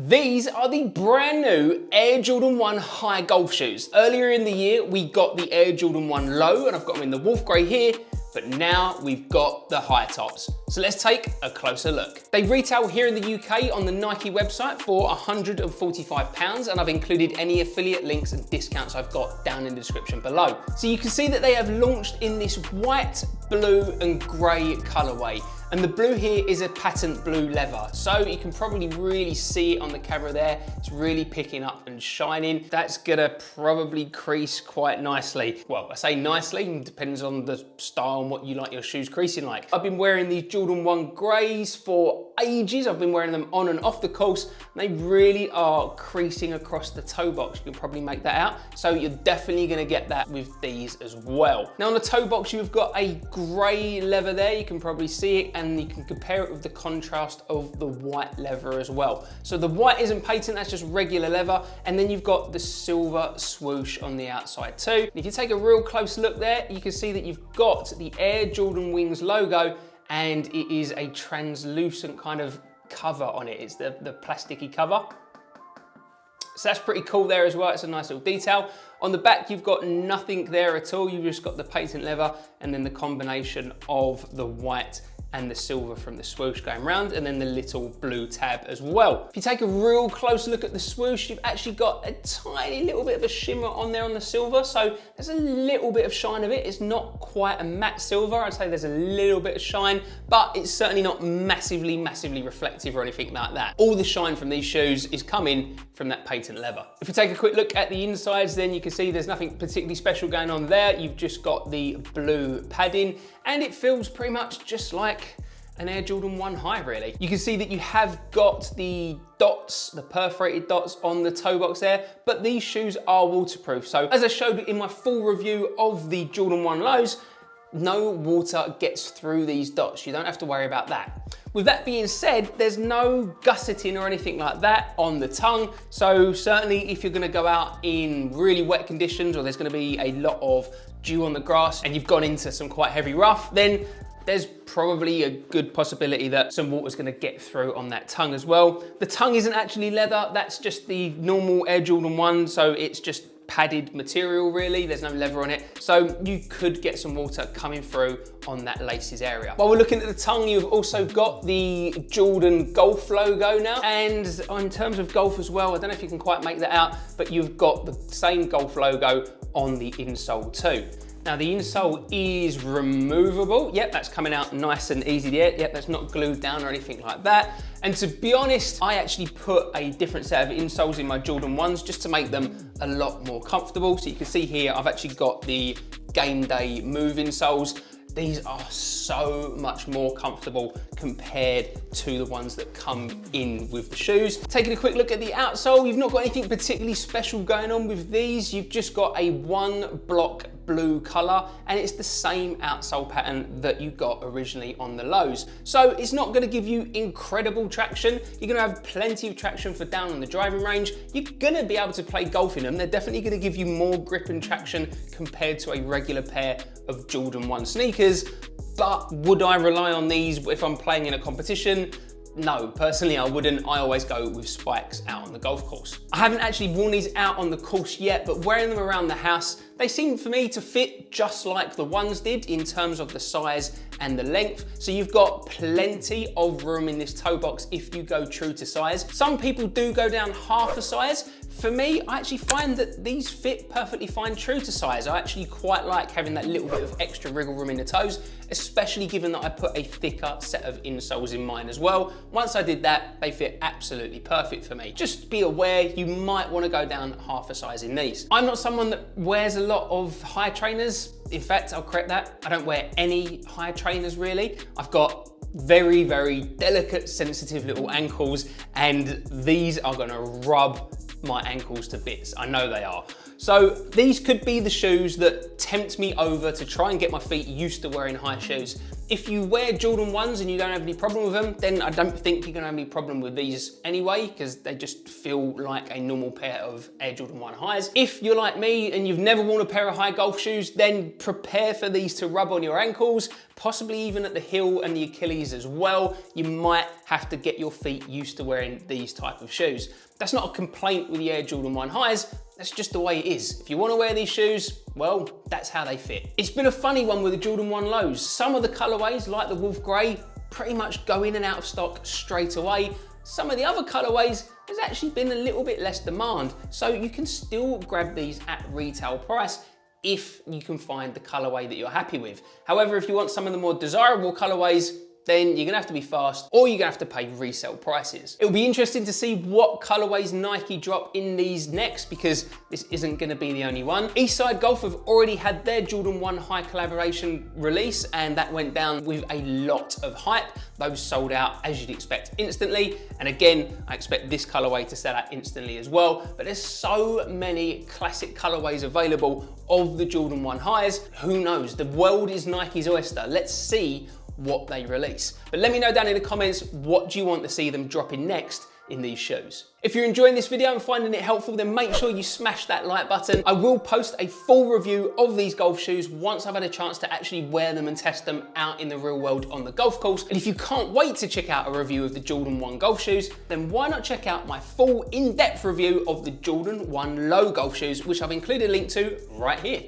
These are the brand new Air Jordan 1 high golf shoes. Earlier in the year, we got the Air Jordan 1 low, and I've got them in the wolf grey here, but now we've got the high tops. So let's take a closer look. They retail here in the UK on the Nike website for £145, and I've included any affiliate links and discounts I've got down in the description below. So you can see that they have launched in this white, blue and grey colourway. And the blue here is a patent blue leather. So you can probably really see it on the camera there. It's really picking up and shining. That's gonna probably crease quite nicely. Well, I say nicely, it depends on the style and what you like your shoes creasing like. I've been wearing these Jordan 1 greys for ages. I've been wearing them on and off the course. And they really are creasing across the toe box. You can probably make that out. So you're definitely gonna get that with these as well. Now on the toe box, you've got a grey leather there. You can probably see it, and you can compare it with the contrast of the white leather as well. So the white isn't patent, that's just regular leather. And then you've got the silver swoosh on the outside too. If you take a real close look there, you can see that you've got the Air Jordan Wings logo, and it is a translucent kind of cover on it. It's the plasticky cover. So that's pretty cool there as well. It's a nice little detail. On the back, you've got nothing there at all. You've just got the patent leather and then the combination of the white and the silver from the swoosh going round, and then the little blue tab as well. If you take a real close look at the swoosh, you've actually got a tiny little bit of a shimmer on there on the silver, so there's a little bit of shine of it. It's not quite a matte silver. I'd say there's a little bit of shine, but it's certainly not massively reflective or anything like that. All the shine from these shoes is coming from that patent leather. If you take a quick look at the insides, then you can see there's nothing particularly special going on there. You've just got the blue padding, and it feels pretty much just like an Air Jordan 1 high, really. You can see that you have got the dots, the perforated dots on the toe box there, but these shoes are waterproof. So as I showed in my full review of the Jordan 1 lows, no water gets through these dots. You don't have to worry about that. With that being said, there's no gusseting or anything like that on the tongue. So certainly if you're gonna go out in really wet conditions, or there's gonna be a lot of dew on the grass and you've gone into some quite heavy rough, then there's probably a good possibility that some water's gonna get through on that tongue as well. The tongue isn't actually leather, that's just the normal Air Jordan 1, so it's just padded material really, there's no leather on it. So you could get some water coming through on that laces area. While we're looking at the tongue, you've also got the Jordan Golf logo now. And in terms of golf as well, I don't know if you can quite make that out, but you've got the same golf logo on the insole too. Now the insole is removable. Yep, that's coming out nice and easy there. Yep, that's not glued down or anything like that. And to be honest, I actually put a different set of insoles in my Jordan 1s just to make them a lot more comfortable. So you can see here, I've actually got the game day move insoles. These are so much more comfortable compared to the ones that come in with the shoes. Taking a quick look at the outsole, you've not got anything particularly special going on with these. You've just got a one block blue color, and it's the same outsole pattern that you got originally on the lows. So it's not gonna give you incredible traction. You're gonna have plenty of traction for down on the driving range. You're gonna be able to play golf in them. They're definitely gonna give you more grip and traction compared to a regular pair of Jordan 1 sneakers. But would I rely on these if I'm playing in a competition? No, personally I wouldn't. I always go with spikes out on the golf course. I haven't actually worn these out on the course yet, but wearing them around the house, they seem for me to fit just like the ones did in terms of the size and the length. So you've got plenty of room in this toe box if you go true to size. Some people do go down half a size. For me, I actually find that these fit perfectly fine true to size. I actually quite like having that little bit of extra wriggle room in the toes, especially given that I put a thicker set of insoles in mine as well. Once I did that, they fit absolutely perfect for me. Just be aware, you might want to go down half a size in these. I'm not someone that wears a lot of high trainers. In fact, I'll correct that. I don't wear any high trainers really. I've got very delicate, sensitive little ankles, and these are gonna rub my ankles to bits. I know they are. So these could be the shoes that tempt me over to try and get my feet used to wearing high shoes If you wear Jordan 1s and you don't have any problem with them, then I don't think you're gonna have any problem with these anyway, because they just feel like a normal pair of Air Jordan 1 highs. If you're like me and you've never worn a pair of high golf shoes, then prepare for these to rub on your ankles, possibly even at the heel and the Achilles as well. You might have to get your feet used to wearing these type of shoes. That's not a complaint with the Air Jordan 1 highs, that's just the way it is. If you want to wear these shoes, well, that's how they fit. It's been a funny one with the Jordan 1 lows. Some of the colorways, like the Wolf Grey, pretty much go in and out of stock straight away. Some of the other colorways, there's actually been a little bit less demand, so you can still grab these at retail price if you can find the colorway that you're happy with. However, if you want some of the more desirable colorways, then you're gonna have to be fast or you're gonna have to pay resale prices. It'll be interesting to see what colorways Nike drop in these next, because this isn't gonna be the only one. Eastside Golf have already had their Jordan 1 high collaboration release, and that went down with a lot of hype. Those sold out, as you'd expect, instantly. And again, I expect this colorway to sell out instantly as well. But there's so many classic colorways available of the Jordan 1 highs. Who knows? The world is Nike's oyster. Let's see what they release. But let me know down in the comments, what do you want to see them dropping next in these shoes? If you're enjoying this video and finding it helpful, then make sure you smash that like button. I will post a full review of these golf shoes once I've had a chance to actually wear them and test them out in the real world on the golf course. And if you can't wait to check out a review of the Jordan 1 golf shoes, then why not check out my full in-depth review of the Jordan 1 low golf shoes, which I've included a link to right here.